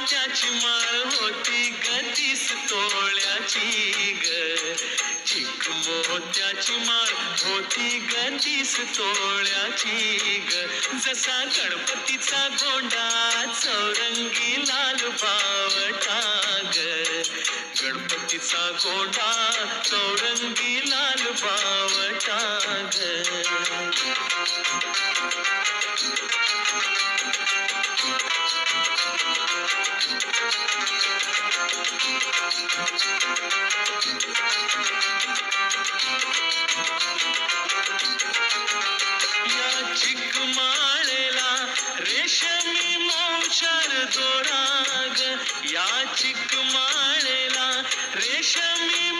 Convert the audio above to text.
मोत्याची माळ होती ग 30 तोळ्याची ग. चिक मोत्याची माळ होती ग 30 तोळ्याची ग. जसा गणपतीचा गोंडा चौरंगी लाल बावटा ग. गणपतीचा गोंडा चौरंगी लाल बावटा ग. या चिकमाळेला रेशमी मौशार दोरा ग. या चिकमाळेला रेशमी